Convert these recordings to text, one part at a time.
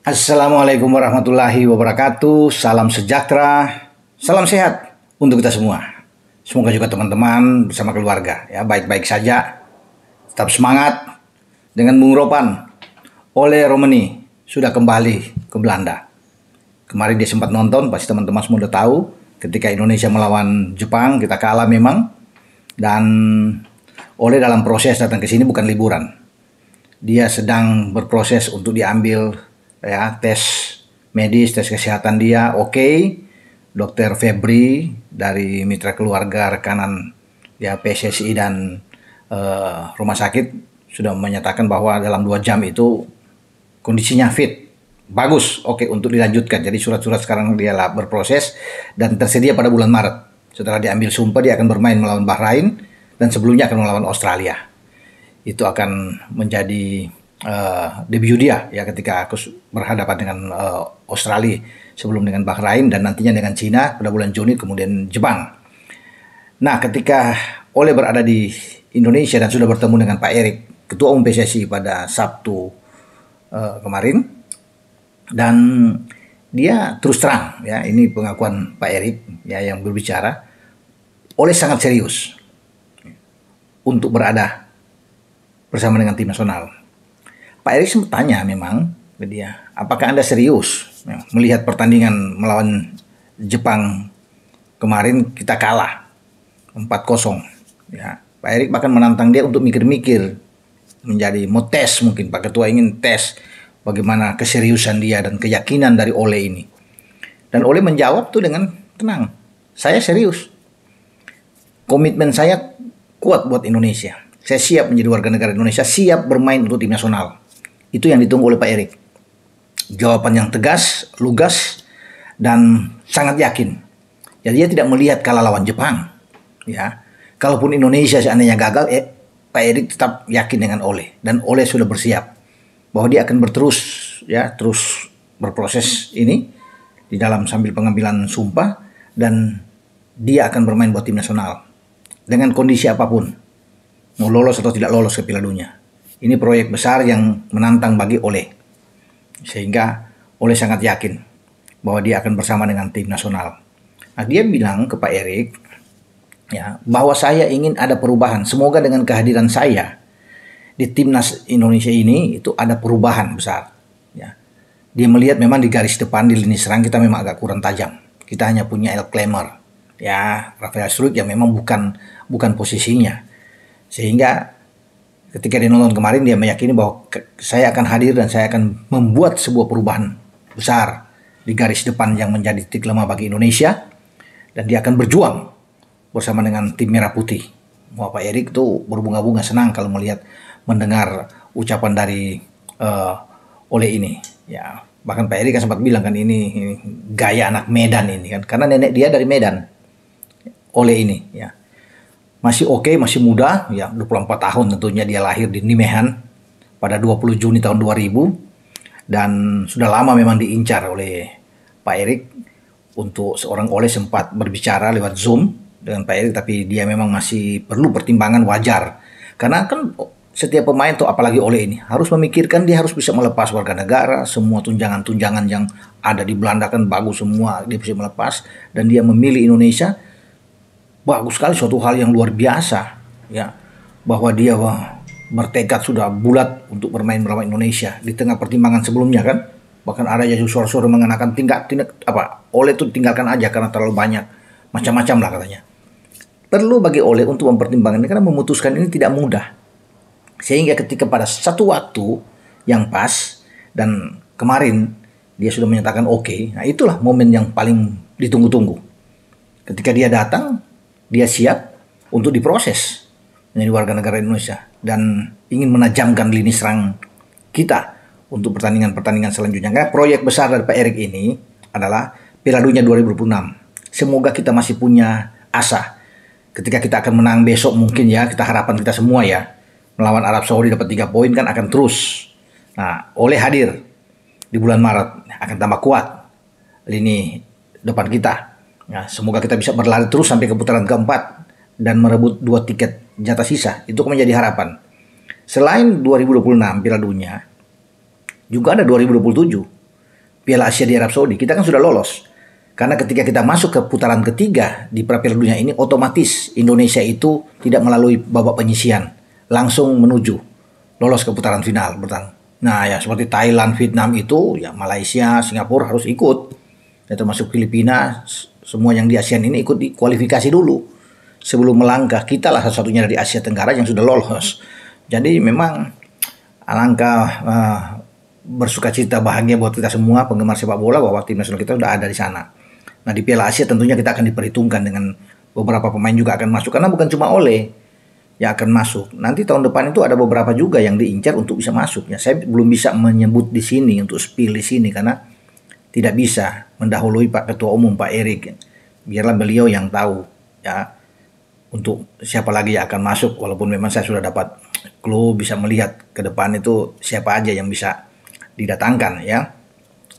Assalamualaikum warahmatullahi wabarakatuh. Salam sejahtera, salam sehat untuk kita semua. Semoga juga teman-teman bersama keluarga ya baik-baik saja. Tetap semangat. Dengan Bung Ropan, Ole Romani sudah kembali ke Belanda. Kemarin dia sempat nonton, pasti teman-teman semua udah tahu. Ketika Indonesia melawan Jepang, kita kalah memang. Dan Ole dalam proses datang ke sini bukan liburan. Dia sedang berproses untuk diambil ya tes medis, tes kesehatan dia oke. Dokter Febri dari mitra keluarga rekanan ya PSSI dan rumah sakit sudah menyatakan bahwa dalam 2 jam itu kondisinya fit, bagus, oke untuk dilanjutkan. Jadi surat-surat sekarang dia berproses dan tersedia pada bulan Maret. Setelah diambil sumpah dia akan bermain melawan Bahrain dan sebelumnya akan melawan Australia. Itu akan menjadi debut dia ya ketika aku berhadapan dengan Australia, sebelum dengan Bahrain dan nantinya dengan Cina pada bulan Juni, kemudian Jepang. Nah, ketika Ole berada di Indonesia dan sudah bertemu dengan Pak Erik, Ketua Umum PSSI pada Sabtu kemarin, dan dia terus terang ya, ini pengakuan Pak Erik ya yang berbicara, Ole sangat serius untuk berada bersama dengan tim nasional. Pak Erik sempat tanya memang ke dia, apakah Anda serius melihat pertandingan melawan Jepang kemarin kita kalah 4-0 ya. Pak Erik bahkan menantang dia untuk mikir-mikir, mau tes, mungkin Pak Ketua ingin tes bagaimana keseriusan dia dan keyakinan dari Ole ini. Dan Ole menjawab tuh dengan tenang, saya serius, komitmen saya kuat buat Indonesia, saya siap menjadi warga negara Indonesia, siap bermain untuk tim nasional. Itu yang ditunggu oleh Pak Erik. Jawaban yang tegas, lugas, dan sangat yakin. Jadi dia tidak melihat kalah lawan Jepang. Ya, kalaupun Indonesia seandainya gagal, Pak Erik tetap yakin dengan Ole. Dan Ole sudah bersiap bahwa dia akan terus berproses ini di dalam sambil pengambilan sumpah, dan dia akan bermain buat tim nasional dengan kondisi apapun, mau lolos atau tidak lolos ke Piala Dunia. Ini proyek besar yang menantang bagi Ole. Sehingga Ole sangat yakin bahwa dia akan bersama dengan tim nasional. Nah, dia bilang ke Pak Erik ya, bahwa saya ingin ada perubahan. Semoga dengan kehadiran saya di timnas Indonesia ini itu ada perubahan besar. Ya. Dia melihat memang di garis depan, di lini serang kita memang agak kurang tajam. Kita hanya punya El Klemer, ya Rafael Struijk yang memang bukan posisinya. Sehingga ketika dia nonton kemarin, dia meyakini bahwa saya akan hadir dan saya akan membuat sebuah perubahan besar di garis depan yang menjadi titik lemah bagi Indonesia, dan dia akan berjuang bersama dengan tim merah putih. Pak Erik tuh berbunga-bunga senang kalau mendengar ucapan dari Ole ini. Ya, bahkan Pak Erik kan sempat bilang kan ini gaya anak Medan ini kan, karena nenek dia dari Medan. Ole ini ya. Masih oke, masih muda, ya 24 tahun tentunya, dia lahir di Nijmegen pada 20 Juni tahun 2000 dan sudah lama memang diincar oleh Pak Erik untuk seorang Ole sempat berbicara lewat Zoom dengan Pak Erik, tapi dia memang masih perlu pertimbangan wajar. Karena kan setiap pemain tuh, apalagi Ole ini, harus memikirkan dia harus bisa melepas warga negara, semua tunjangan-tunjangan yang ada di Belanda kan bagus semua, dia bisa melepas, dan dia memilih Indonesia. Bagus sekali, suatu hal yang luar biasa ya, bahwa dia bertekad sudah bulat untuk bermain melawan Indonesia di tengah pertimbangan sebelumnya kan. Bahkan ada yang suara-suara mengenakan Ole itu tinggalkan aja karena terlalu banyak macam-macam lah katanya. Perlu bagi Ole untuk mempertimbangkan ini, karena memutuskan ini tidak mudah. Sehingga ketika pada satu waktu yang pas dan kemarin dia sudah menyatakan oke, nah itulah momen yang paling ditunggu-tunggu. Ketika dia datang, dia siap untuk diproses menjadi warga negara Indonesia dan ingin menajamkan lini serang kita untuk pertandingan-pertandingan selanjutnya. Karena proyek besar dari Pak Erik ini adalah Piala Dunia 2026. Semoga kita masih punya asa. Ketika kita akan menang besok mungkin ya, kita harapan kita semua ya, melawan Arab Saudi dapat 3 poin kan akan terus. Nah, Ole hadir di bulan Maret akan tambah kuat lini depan kita. Ya, semoga kita bisa berlari terus sampai ke putaran keempat dan merebut 2 tiket jatah sisa. Itu menjadi harapan. Selain 2026 Piala Dunia, juga ada 2027. Piala Asia di Arab Saudi, kita kan sudah lolos. Karena ketika kita masuk ke putaran ketiga di Piala Dunia ini, otomatis Indonesia itu tidak melalui babak penyisian, langsung menuju lolos ke putaran final. Nah ya seperti Thailand, Vietnam itu, ya Malaysia, Singapura harus ikut. Ya, termasuk Filipina, semua yang di ASEAN ini ikut di kualifikasi dulu. Sebelum melangkah, kita lah satu-satunya dari Asia Tenggara yang sudah lolos. Jadi memang alangkah bersuka cita bahagia buat kita semua penggemar sepak bola bahwa tim nasional kita sudah ada di sana. Nah di Piala Asia tentunya kita akan diperhitungkan dengan beberapa pemain juga akan masuk karena bukan cuma Ole yang akan masuk. Nanti tahun depan itu ada beberapa juga yang diincar untuk bisa masuk. Ya saya belum bisa menyebut di sini untuk spill di sini karena tidak bisa mendahului Pak Ketua Umum Pak Erik. Biarlah beliau yang tahu ya untuk siapa lagi yang akan masuk, walaupun memang saya sudah dapat clue bisa melihat ke depan itu siapa aja yang bisa didatangkan ya.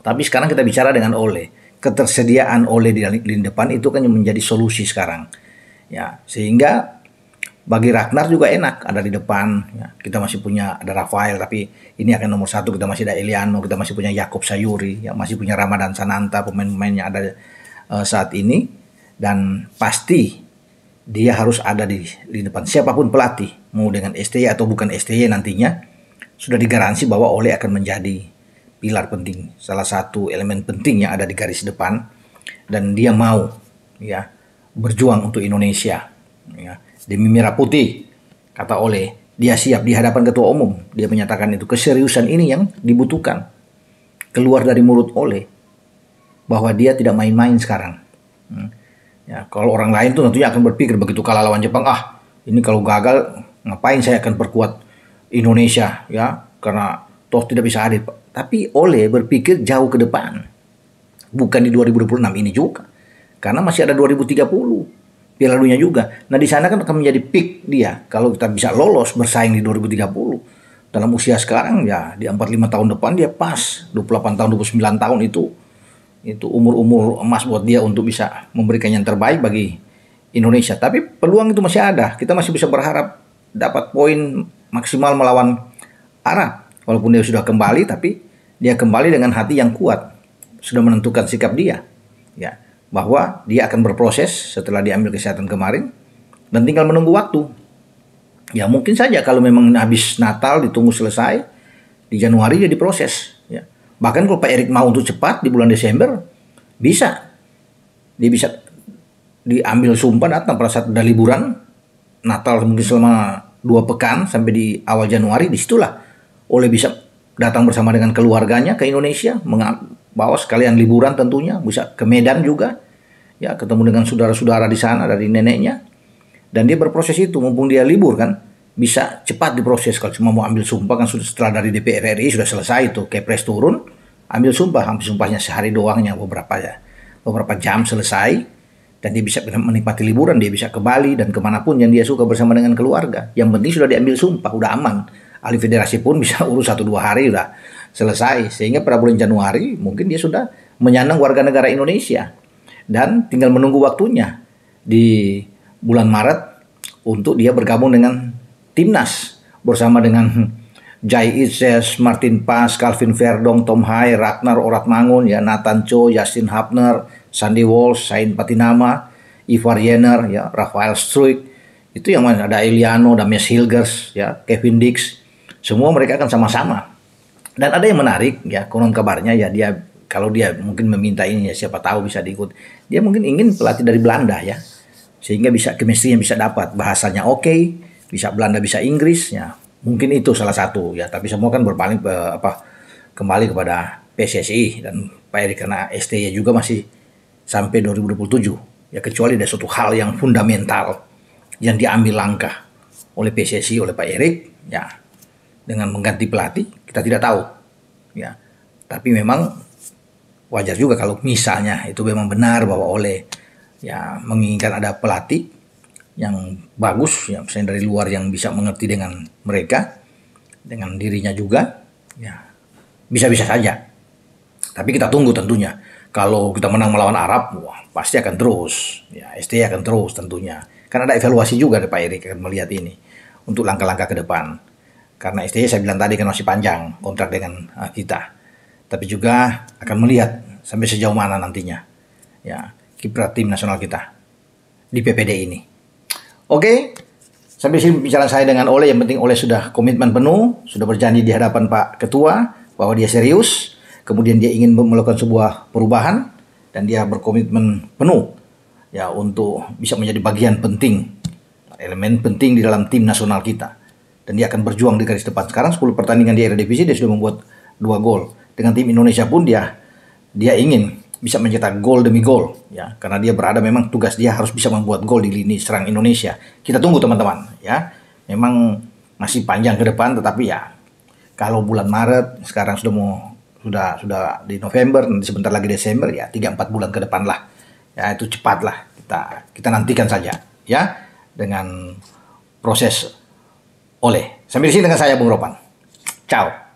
Tapi sekarang kita bicara dengan Ole. Ketersediaan Ole di lini depan itu kan yang menjadi solusi sekarang. Ya, sehingga bagi Ragnar juga enak ada di depan ya. Kita masih punya ada Rafael, tapi ini akan nomor satu, kita masih ada Eliano, kita masih punya Yakob Sayuri, ya masih punya Ramadan Sananta, pemain-pemain yang ada saat ini, dan pasti dia harus ada di depan. Siapapun pelatih, mau dengan STY atau bukan STY nantinya, sudah digaransi bahwa Ole akan menjadi pilar penting, salah satu elemen penting yang ada di garis depan, dan dia mau ya berjuang untuk Indonesia ya, demi merah putih, kata Ole. Dia siap di hadapan Ketua Umum, dia menyatakan itu keseriusan ini yang dibutuhkan keluar dari mulut Ole bahwa dia tidak main-main sekarang. Ya, kalau orang lain tuh tentunya akan berpikir begitu kalah lawan Jepang, ini kalau gagal ngapain saya akan perkuat Indonesia ya, karena toh tidak bisa hadir. Tapi Ole berpikir jauh ke depan. Bukan di 2026 ini juga. Karena masih ada 2030. Piala Dunia juga. Nah di sana kan akan menjadi peak dia. Kalau kita bisa lolos bersaing di 2030. Dalam usia sekarang ya di 45 tahun depan dia pas. 28 tahun, 29 tahun itu umur-umur emas buat dia untuk bisa memberikan yang terbaik bagi Indonesia. Tapi peluang itu masih ada. Kita masih bisa berharap dapat poin maksimal melawan Arab. Walaupun dia sudah kembali, tapi dia kembali dengan hati yang kuat. Sudah menentukan sikap dia. Ya, bahwa dia akan berproses setelah diambil kesehatan kemarin. Dan tinggal menunggu waktu. Ya mungkin saja kalau memang habis Natal ditunggu selesai. Di Januari dia diproses. Ya. Bahkan kalau Pak Erik mau untuk cepat di bulan Desember, bisa. Dia bisa diambil sumpah datang pada saat ada liburan. Natal mungkin selama 2 pekan sampai di awal Januari. Disitulah Ole bisa datang bersama dengan keluarganya ke Indonesia, bawa sekalian liburan tentunya, bisa ke Medan juga, ya ketemu dengan saudara-saudara di sana dari neneknya, dan dia berproses itu, mumpung dia libur kan, bisa cepat diproses. Kalau cuma mau ambil sumpah kan setelah dari DPR RI sudah selesai itu, Kepres turun, ambil sumpahnya sehari doangnya beberapa jam selesai, dan dia bisa menikmati liburan, dia bisa ke Bali dan kemanapun yang dia suka bersama dengan keluarga. Yang penting sudah diambil sumpah, udah aman. Ahli federasi pun bisa urus 1-2 hari udah selesai. Sehingga pada bulan Januari mungkin dia sudah menyandang warga negara Indonesia. Dan tinggal menunggu waktunya di bulan Maret untuk dia bergabung dengan timnas. Bersama dengan Jai Itzes, Martin Pas, Calvin Verdong, Tom Hai, Ragnar Oratmangun, ya, Nathan Cho, Justin Hapner, Sandy Walsh, Sain Patinama, Ivar Jenner, ya, Rafael Struik. Itu yang mana ada Eliano, Dames Hilgers, ya, Kevin Dix. Semua mereka akan sama-sama. Dan ada yang menarik ya, konon kabarnya ya dia kalau dia mungkin meminta ini ya siapa tahu bisa diikut. Dia mungkin ingin pelatih dari Belanda ya. Sehingga bisa chemistry-nya bisa dapat, bahasanya oke, bisa Belanda bisa Inggris ya. Mungkin itu salah satu ya, tapi semua kan berpaling kembali kepada PSSI dan Pak Erik karena STY juga masih sampai 2027. Ya kecuali ada suatu hal yang fundamental yang diambil langkah oleh PSSI oleh Pak Erik ya. Dengan mengganti pelatih, kita tidak tahu. Ya. Tapi memang wajar juga kalau misalnya itu memang benar bahwa Ole ya menginginkan ada pelatih yang bagus, ya, misalnya dari luar yang bisa mengerti dengan mereka, dengan dirinya juga, ya bisa-bisa saja. Tapi kita tunggu tentunya. Kalau kita menang melawan Arab, wah, pasti akan terus. Ya, STY akan terus tentunya. Karena ada evaluasi juga dari Pak Erik akan melihat ini untuk langkah-langkah ke depan. Karena STY saya bilang tadi kan masih panjang kontrak dengan kita. tapi juga akan melihat sampai sejauh mana nantinya ya kiprah tim nasional kita di PPD ini. Oke, sampai sini bicara saya dengan Oleh. Yang penting Oleh sudah komitmen penuh, sudah berjanji di hadapan Pak Ketua bahwa dia serius, kemudian dia ingin melakukan sebuah perubahan dan dia berkomitmen penuh ya untuk bisa menjadi bagian penting, elemen penting di dalam tim nasional kita. Dan dia akan berjuang di garis depan. Sekarang 10 pertandingan di Eredivisie dia sudah membuat 2 gol. Dengan tim Indonesia pun dia ingin bisa mencetak gol demi gol ya, karena dia berada, memang tugas dia harus bisa membuat gol di lini serang Indonesia. Kita tunggu teman-teman ya. Memang masih panjang ke depan, tetapi ya kalau bulan Maret sekarang sudah di November, nanti sebentar lagi Desember ya, 3-4 bulan ke depan lah. Ya itu cepat lah. Kita nantikan saja ya dengan proses Oleh. Sampai di sini dengan saya Bung Ropan. Ciao.